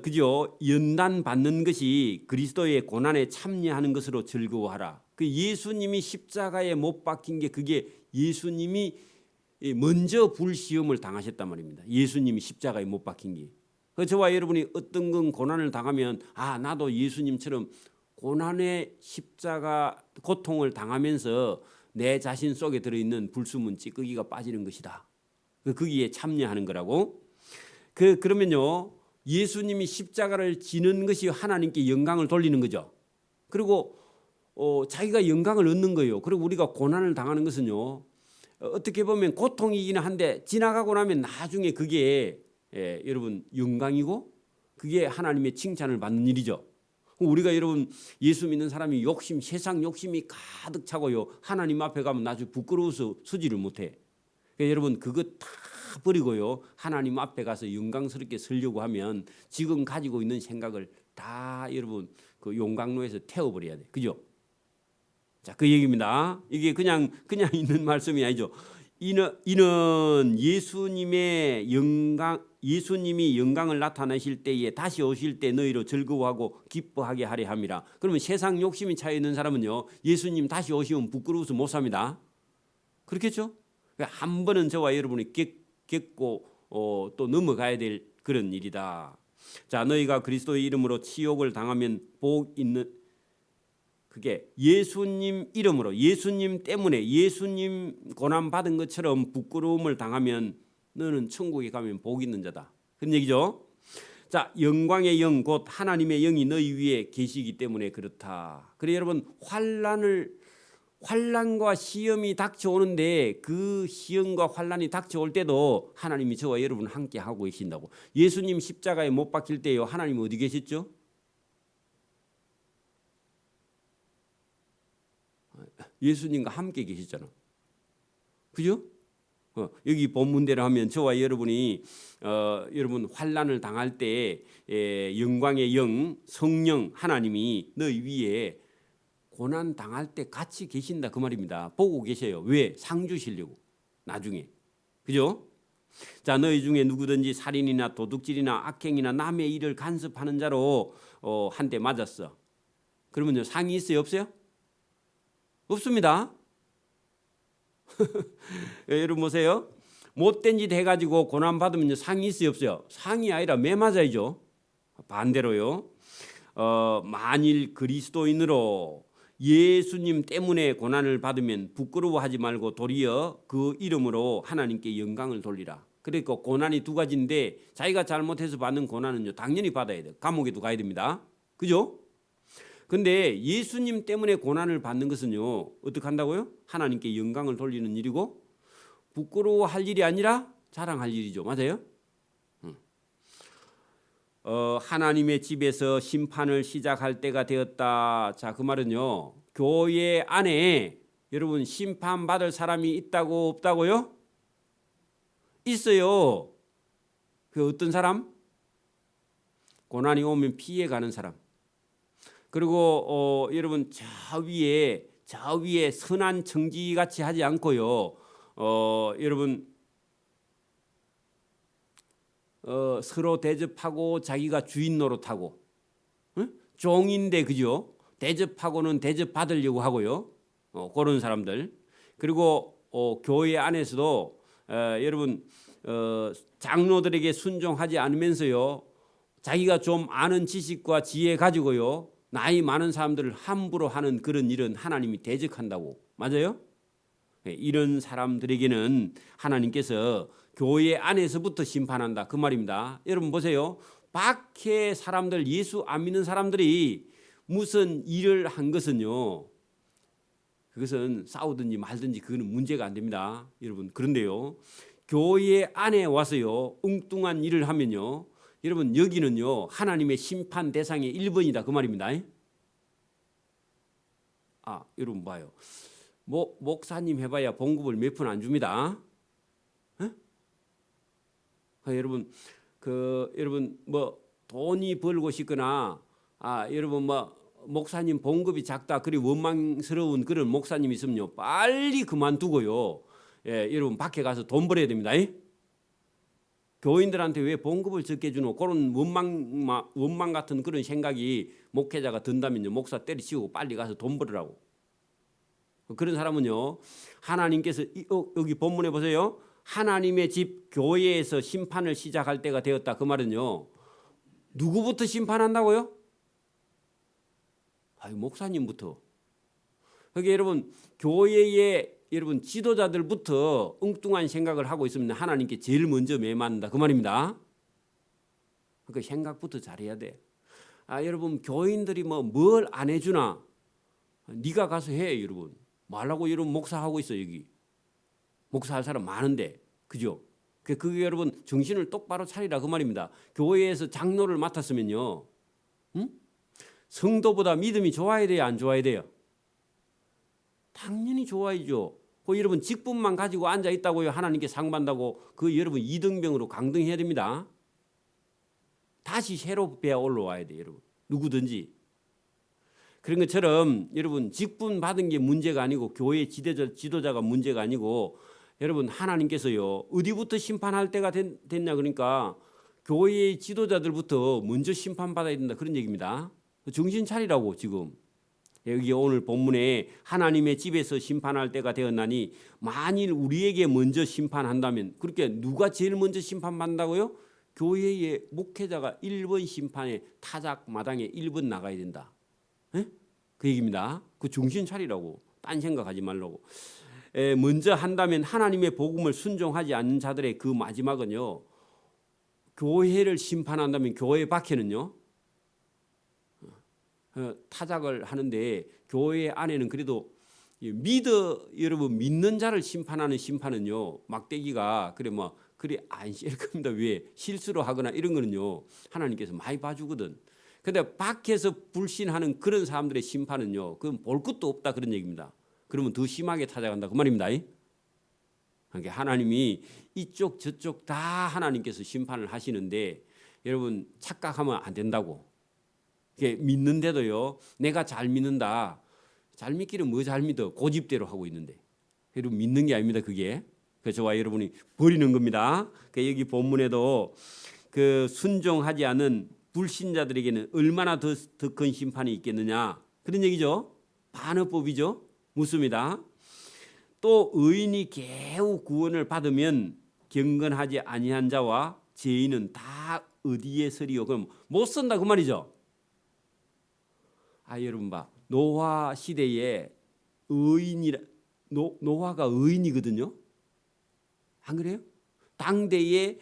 그죠? 연단 받는 것이 그리스도의 고난에 참여하는 것으로 즐거워하라. 그 예수님이 십자가에 못 박힌 게 그게 예수님이 먼저 불시험을 당하셨단 말입니다. 예수님이 십자가에 못 박힌 게. 저와 여러분이 어떤 건 고난을 당하면 나도 예수님처럼 고난의 십자가 고통을 당하면서 내 자신 속에 들어있는 불순물 찌꺼기가 빠지는 것이다. 거기에 참여하는 거라고. 그러면요 예수님이 십자가를 지는 것이 하나님께 영광을 돌리는 거죠. 그리고 자기가 영광을 얻는 거예요. 그리고 우리가 고난을 당하는 것은요 어떻게 보면 고통이기는 한데 지나가고 나면 나중에 그게 여러분 영광이고 그게 하나님의 칭찬을 받는 일이죠. 우리가 여러분 예수 믿는 사람이 세상 욕심이 가득 차고요 하나님 앞에 가면 나중에 부끄러워서 서지를 못해. 그러니까 여러분 그거 다 버리고요 하나님 앞에 가서 영광스럽게 서려고 하면 지금 가지고 있는 생각을 다 여러분 그 용광로에서 태워버려야 돼. 그죠? 자, 그 얘기입니다. 이게 그냥 있는 말씀이 아니죠. 이는 예수님이 영광을 나타내실 때에 다시 오실 때 너희로 즐거워하고 기뻐하게 하려 함이라. 그러면 세상 욕심이 차 있는 사람은요 예수님 다시 오시면 부끄러워서 못 삽니다. 그렇겠죠? 한 번은 저와 여러분이 겪고 또 넘어가야 될 그런 일이다. 자, 너희가 그리스도의 이름으로 치욕을 당하면 복 있는 그게 예수님 이름으로 예수님 때문에 예수님 고난 받은 것처럼 부끄러움을 당하면 너는 천국에 가면 복 있는 자다. 그런 얘기죠. 자, 영광의 영 곧 하나님의 영이 너희 위에 계시기 때문에 그렇다. 그래 여러분 환난과 시험이 닥쳐오는데 그 시험과 환난이 닥쳐올 때도 하나님이 저와 여러분 함께 하고 계신다고. 예수님 십자가에 못 박힐 때요 하나님 어디 계셨죠? 예수님과 함께 계시잖아. 그죠? 여기 본문대로 하면 저와 여러분이 여러분 환난을 당할 때 영광의 영 성령 하나님이 너희 위에 고난 당할 때 같이 계신다 그 말입니다. 보고 계셔요. 왜? 상 주시려고 나중에. 그죠? 자, 너희 중에 누구든지 살인이나 도둑질이나 악행이나 남의 일을 간섭하는 자로 한 대 맞았어. 그러면요 상이 있어요 없어요? 없습니다. 여러분 보세요. 못된 짓 해가지고 고난 받으면 상이 있어요 없어요? 상이 아니라 매 맞아야죠. 반대로요. 만일 그리스도인으로 예수님 때문에 고난을 받으면 부끄러워하지 말고 도리어 그 이름으로 하나님께 영광을 돌리라. 그러니까 고난이 두 가지인데 자기가 잘못해서 받는 고난은요 당연히 받아야 돼요. 감옥에도 가야 됩니다. 그죠? 근데 예수님 때문에 고난을 받는 것은요 어떻게 한다고요? 하나님께 영광을 돌리는 일이고 부끄러워할 일이 아니라 자랑할 일이죠. 맞아요? 하나님의 집에서 심판을 시작할 때가 되었다. 자, 그 말은요 교회 안에 여러분 심판받을 사람이 있다고 없다고요? 있어요. 그 어떤 사람? 고난이 오면 피해가는 사람. 그리고 여러분 저 위에 선한 청지 같이 하지 않고요. 여러분 서로 대접하고 자기가 주인 노릇하고 종인데 그죠? 대접하고는 대접받으려고 하고요. 그런 사람들. 그리고 교회 안에서도 여러분 장로들에게 순종하지 않으면서요. 자기가 좀 아는 지식과 지혜 가지고요. 나이 많은 사람들을 함부로 하는 그런 일은 하나님이 대적한다고. 맞아요? 이런 사람들에게는 하나님께서 교회 안에서부터 심판한다 그 말입니다. 여러분 보세요. 밖에 사람들 예수 안 믿는 사람들이 무슨 일을 한 것은요. 그것은 싸우든지 말든지 그거는 문제가 안 됩니다. 여러분 그런데요. 교회 안에 와서요. 엉뚱한 일을 하면요. 여러분 여기는요. 하나님의 심판 대상의 1번이다 그 말입니다. 여러분 봐요. 목사님 해봐야 봉급을 몇 푼 안 줍니다. 여러분 여러분 돈이 벌고 싶거나 여러분 뭐 목사님 봉급이 작다 그리 원망스러운 그런 목사님 있으면요 빨리 그만두고요. 여러분 밖에 가서 돈 벌어야 됩니다. 교인들한테 왜 봉급을 적게 주노 그런 원망 같은 그런 생각이 목회자가 든다면요 목사 때리치우고 빨리 가서 돈 벌으라고. 그런 사람은요 하나님께서 여기 본문에 보세요. 하나님의 집 교회에서 심판을 시작할 때가 되었다. 그 말은요 누구부터 심판한다고요? 목사님부터. 그러니까 여러분 교회의 여러분 지도자들부터 엉뚱한 생각을 하고 있으면 하나님께 제일 먼저 매맞는다 그 말입니다. 그러니까 생각부터 잘해야 돼. 여러분 교인들이 뭐 뭘 안 해주나 네가 가서 해. 여러분 말라고 여러분 목사하고 있어. 여기 목사할 사람 많은데 그죠? 그게 여러분 정신을 똑바로 차리라 그 말입니다. 교회에서 장로를 맡았으면요 성도보다 믿음이 좋아야 돼요 안 좋아야 돼요? 당연히 좋아야죠. 여러분 직분만 가지고 앉아 있다고요 하나님께 상 받는다고 그 여러분 이등병으로 강등해야 됩니다. 다시 새로 배워 올라와야 돼요 여러분. 누구든지. 그런 것처럼 여러분 직분 받은 게 문제가 아니고 교회 지도자가 문제가 아니고 여러분 하나님께서요 어디부터 심판할 때가 됐냐 그러니까 교회의 지도자들부터 먼저 심판받아야 된다 그런 얘기입니다. 정신 차리라고 지금. 여기 오늘 본문에 하나님의 집에서 심판할 때가 되었나니 만일 우리에게 먼저 심판한다면 그렇게 누가 제일 먼저 심판받는다고요? 교회의 목회자가 1번 심판에 타작 마당에 1번 나가야 된다. 그 얘기입니다. 그 정신 차리라고. 딴 생각하지 말라고. 먼저 한다면 하나님의 복음을 순종하지 않는 자들의 그 마지막은요. 교회를 심판한다면 교회 밖에는요. 타작을 하는데 교회 안에는 그래도 여러분 믿는 자를 심판하는 심판은요 막대기가 그래 안 실 겁니다. 왜 실수로 하거나 이런 거는요 하나님께서 많이 봐주거든. 근데 밖에서 불신하는 그런 사람들의 심판은요 그건 볼 것도 없다 그런 얘기입니다. 그러면 더 심하게 타작한다 그 말입니다. 그러니까 하나님이 이쪽 저쪽 다 하나님께서 심판을 하시는데 여러분 착각하면 안 된다고. 믿는데도요 내가 잘 믿는다. 잘 믿기는 뭐 잘 믿어. 고집대로 하고 있는데. 여러분 믿는 게 아닙니다. 그게. 그래서 저와 여러분이 버리는 겁니다. 여기 본문에도 그 순종하지 않은 불신자들에게는 얼마나 더 큰 심판이 있겠느냐. 그런 얘기죠. 반어법이죠. 묻습니다. 또 의인이 겨우 구원을 받으면 경건하지 아니한 자와 죄인은 다 어디에 서리요. 그럼 못 선다 그 말이죠. 여러분 봐. 노아 시대에 노아가 의인이거든요. 안 그래요? 당대의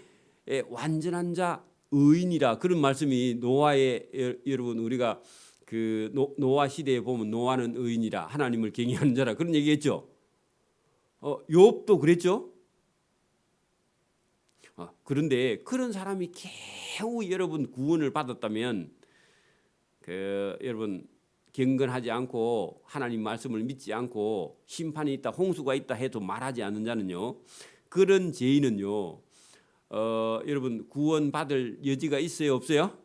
완전한 자 의인이라 그런 말씀이 노아의 여러분 우리가 그 노아 시대에 보면 노아는 의인이라 하나님을 경외하는 자라 그런 얘기했죠. 욥도 그랬죠. 그런데 그런 사람이 겨우 여러분 구원을 받았다면 여러분 경건하지 않고 하나님 말씀을 믿지 않고 심판이 있다 홍수가 있다 해도 말하지 않는 자는요 그런 죄인은요 여러분 구원받을 여지가 있어요 없어요?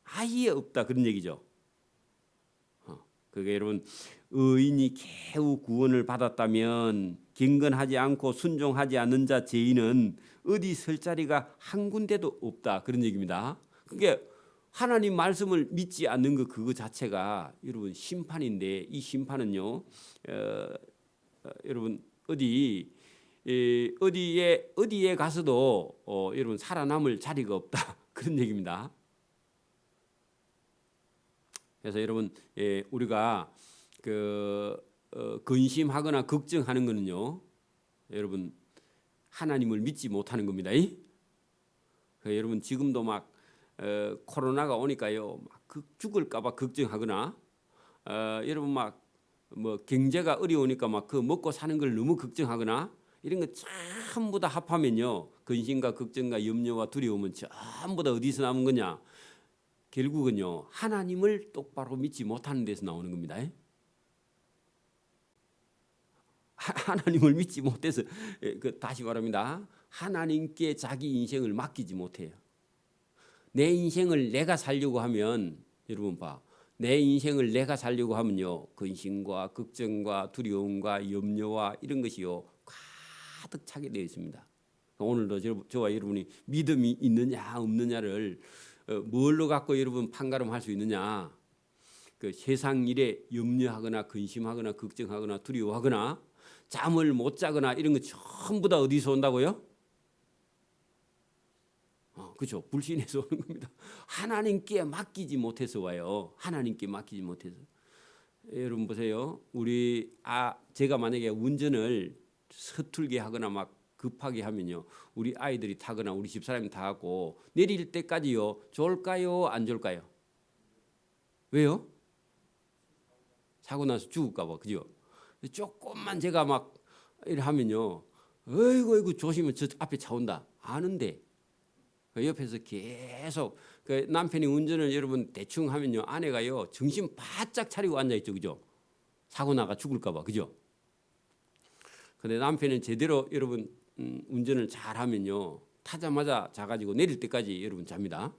아예 없다 그런 얘기죠. 그게 여러분 의인이 겨우 구원을 받았다면 경건하지 않고 순종하지 않는 자 죄인은 어디 설 자리가 한 군데도 없다 그런 얘기입니다. 그게 하나님 말씀을 믿지 않는 그거 자체가 여러분 심판인데 이 심판은요 여러분 어디에 가서도 여러분 살아남을 자리가 없다 그런 얘기입니다. 그래서 여러분 우리가 근심하거나 걱정하는 거는요 여러분 하나님을 믿지 못하는 겁니다. 여러분 지금도 막 코로나가 오니까요 막 죽을까봐 걱정하거나 여러분 막 뭐 경제가 어려우니까 막 그 먹고 사는 걸 너무 걱정하거나 이런 거 전부 다 합하면요 근심과 걱정과 염려와 두려움은 전부 다 어디서 나온 거냐? 결국은요 하나님을 똑바로 믿지 못하는 데서 나오는 겁니다. 하나님을 믿지 못해서 다시 말합니다. 하나님께 자기 인생을 맡기지 못해요. 내 인생을 내가 살려고 하면 여러분 봐. 내 인생을 내가 살려고 하면요. 근심과 걱정과 두려움과 염려와 이런 것이요. 가득 차게 되어 있습니다. 오늘도 저와 여러분이 믿음이 있느냐 없느냐를 뭘로 갖고 여러분 판가름할 수 있느냐. 그 세상 일에 염려하거나 근심하거나 걱정하거나 두려워하거나 잠을 못 자거나 이런 거 전부 다 어디서 온다고요? 그렇죠. 불신에서 오는 겁니다. 하나님께 맡기지 못해서 와요. 하나님께 맡기지 못해서. 여러분 보세요. 제가 만약에 운전을 서툴게 하거나 막 급하게 하면요. 우리 아이들이 타거나 우리 집사람이 타고 내릴 때까지요. 좋을까요? 안 좋을까요? 왜요? 사고 나서 죽을까 봐. 그죠? 조금만 제가 막 이래 하면요. 어이구 조심해. 저 앞에 차 온다. 아는데 옆에서 계속 남편이 운전을 여러분 대충 하면요. 아내가요. 정신 바짝 차리고 앉아있죠. 그죠? 사고 나가 죽을까 봐. 그죠? 근데 남편은 제대로 여러분 운전을 잘하면요. 타자마자 자가지고 내릴 때까지 여러분 잡니다.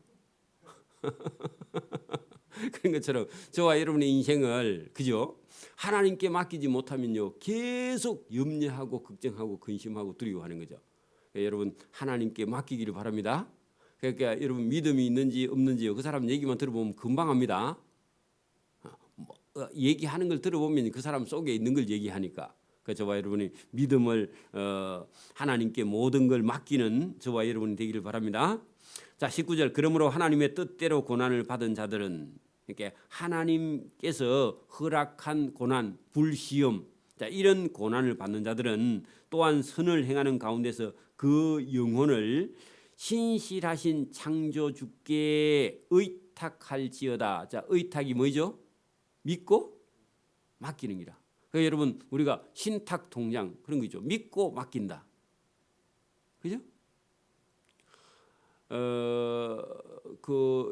그런 것처럼 저와 여러분의 인생을 그죠? 하나님께 맡기지 못하면요. 계속 염려하고 걱정하고 근심하고 두려워하는 거죠. 여러분 하나님께 맡기기를 바랍니다. 그러니까 여러분 믿음이 있는지 없는지요. 그 사람 얘기만 들어보면 금방 합니다. 얘기하는 걸 들어보면 그 사람 속에 있는 걸 얘기하니까. 저와 여러분이 믿음을 하나님께 모든 걸 맡기는 저와 여러분이 되기를 바랍니다. 자, 19절. 그러므로 하나님의 뜻대로 고난을 받은 자들은 이렇게 하나님께서 허락한 고난, 불시험, 자, 이런 고난을 받는 자들은 또한 선을 행하는 가운데서 그 영혼을 신실하신 창조주께 의탁할지어다. 자, 의탁이 뭐죠? 믿고 맡기는 기라. 그러니까 여러분 우리가 신탁 통장 그런 거죠. 믿고 맡긴다. 그죠?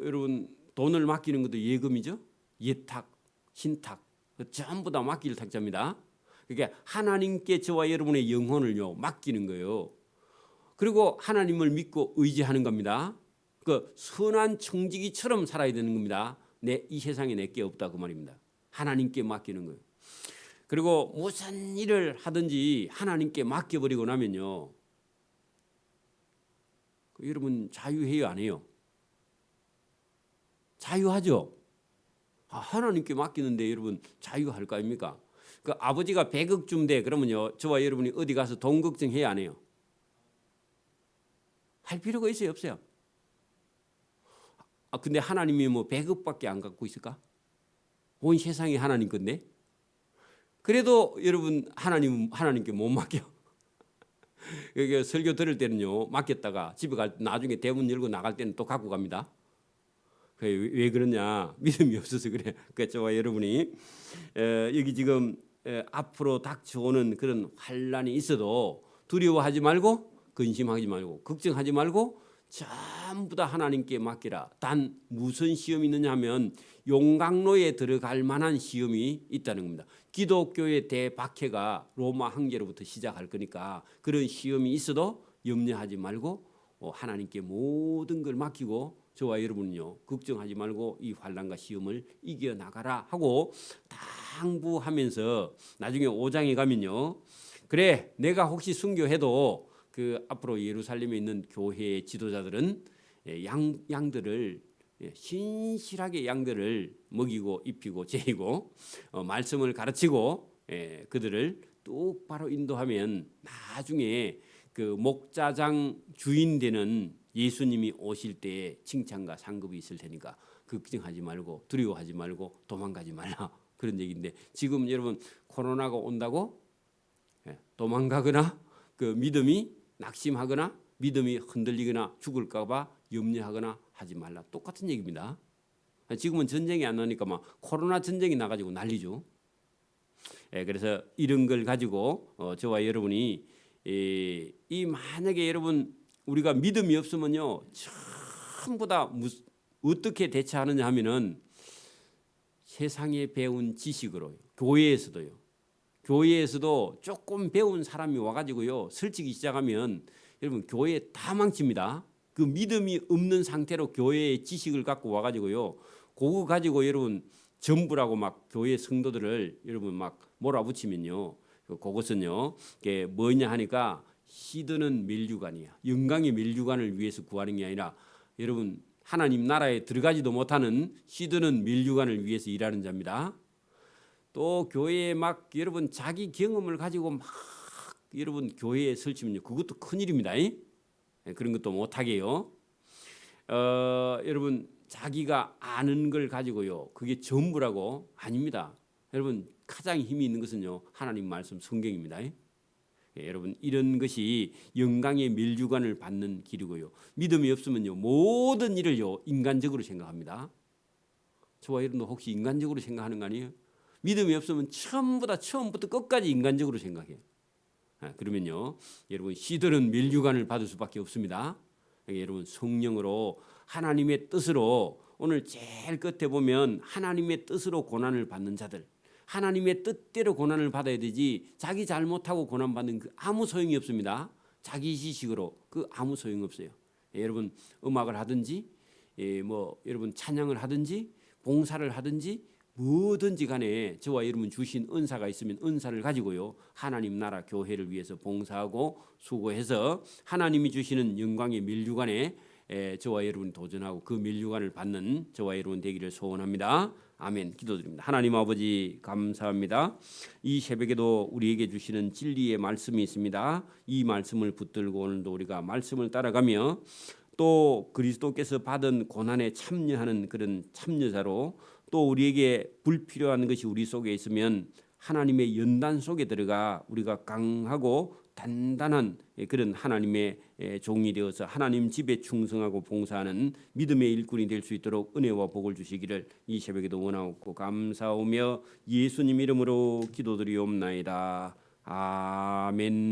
여러분 돈을 맡기는 것도 예금이죠. 예탁, 신탁 전부 다 맡길 탁자입니다. 그러니까 하나님께 저와 여러분의 영혼을요 맡기는 거예요. 그리고 하나님을 믿고 의지하는 겁니다. 그 선한 청지기처럼 살아야 되는 겁니다. 이 세상에 내게 없다 그 말입니다. 하나님께 맡기는 거예요. 그리고 무슨 일을 하든지 하나님께 맡겨버리고 나면요. 여러분 자유해요 안 해요? 자유하죠. 하나님께 맡기는데 여러분 자유할 거 아닙니까? 그 아버지가 100억 준대 그러면요. 저와 여러분이 어디 가서 돈 걱정해야 안 해요? 할 필요가 있어요 없어요? 근데 하나님이 뭐 100억밖에 안 갖고 있을까? 온 세상이 하나님 건데. 그래도 여러분 하나님께 못 맡겨. 여기 설교 들을 때는요 맡겼다가 집에 갈 때 나중에 대문 열고 나갈 때는 또 갖고 갑니다. 왜 그러냐? 믿음이 없어서 그래. 그러니까 저와 여러분이 여기 지금 앞으로 닥쳐오는 그런 환란이 있어도 두려워하지 말고 근심하지 말고 걱정하지 말고 전부 다 하나님께 맡기라. 단 무슨 시험이 있느냐 하면 용광로에 들어갈 만한 시험이 있다는 겁니다. 기독교의 대박해가 로마 황제로부터 시작할 거니까 그런 시험이 있어도 염려하지 말고 하나님께 모든 걸 맡기고 저와 여러분은요 걱정하지 말고 이 환난과 시험을 이겨나가라 하고 당부하면서 나중에 5장에 가면요 그래 내가 혹시 순교해도 그 앞으로 예루살렘에 있는 교회의 지도자들은 양들을 신실하게 양들을 먹이고 입히고 재이고 말씀을 가르치고 그들을 똑바로 인도하면 나중에 그 목자장 주인 되는 예수님이 오실 때에 칭찬과 상급이 있을 테니까 걱정하지 말고 두려워하지 말고 도망가지 말라 그런 얘기인데 지금 여러분 코로나가 온다고 도망가거나 그 믿음이 낙심하거나 믿음이 흔들리거나 죽을까 봐 염려하거나 하지 말라. 똑같은 얘기입니다. 지금은 전쟁이 안 나니까 막 코로나 전쟁이 나가지고 난리죠. 그래서 이런 걸 가지고 저와 여러분이 이 만약에 여러분 우리가 믿음이 없으면요 전부 다 어떻게 대처하느냐 하면은 세상에 배운 지식으로 교회에서도 조금 배운 사람이 와가지고요 설치기 시작하면 여러분 교회 다 망칩니다. 그 믿음이 없는 상태로 교회의 지식을 갖고 와가지고요, 그거 가지고 여러분 전부라고 막 교회 성도들을 여러분 막 몰아붙이면요, 그것은요 이게 뭐냐 하니까 시드는 면류관이야. 영광의 면류관을 위해서 구하는 게 아니라 여러분 하나님 나라에 들어가지도 못하는 시드는 면류관을 위해서 일하는 자입니다. 또 교회에 막 여러분 자기 경험을 가지고 막 여러분 교회에 설치면요, 그것도 큰일입니다. 그런 것도 못하게요. 여러분 자기가 아는 걸 가지고요, 그게 전부라고 아닙니다. 여러분 가장 힘이 있는 것은요, 하나님 말씀 성경입니다. 여러분 이런 것이 영광의 면류관을 받는 길이고요. 믿음이 없으면요, 모든 일을요 인간적으로 생각합니다. 저와 여러분도 혹시 인간적으로 생각하는 거 아니에요? 믿음이 없으면 처음부터 끝까지 인간적으로 생각해요. 그러면요, 여러분 시들은 면류관을 받을 수밖에 없습니다. 여러분 성령으로 하나님의 뜻으로, 오늘 제일 끝에 보면 하나님의 뜻으로 고난을 받는 자들, 하나님의 뜻대로 고난을 받아야 되지 자기 잘못하고 고난받는 그 아무 소용이 없습니다. 자기 지식으로 그 아무 소용 없어요. 여러분 음악을 하든지 뭐 여러분 찬양을 하든지 봉사를 하든지 뭐든지 간에 저와 여러분 주신 은사가 있으면 은사를 가지고요, 하나님 나라 교회를 위해서 봉사하고 수고해서 하나님이 주시는 영광의 면류관에 저와 여러분이 도전하고 그 면류관을 받는 저와 여러분 되기를 소원합니다. 아멘. 기도드립니다. 하나님 아버지 감사합니다. 이 새벽에도 우리에게 주시는 진리의 말씀이 있습니다. 이 말씀을 붙들고 오늘도 우리가 말씀을 따라가며 또 그리스도께서 받은 고난에 참여하는 그런 참여자로, 또 우리에게 불필요한 것이 우리 속에 있으면 하나님의 연단 속에 들어가 우리가 강하고 단단한 그런 하나님의 종이 되어서 하나님 집에 충성하고 봉사하는 믿음의 일꾼이 될 수 있도록 은혜와 복을 주시기를 이 새벽에도 원하옵고 감사하며 예수님 이름으로 기도드리옵나이다. 아멘.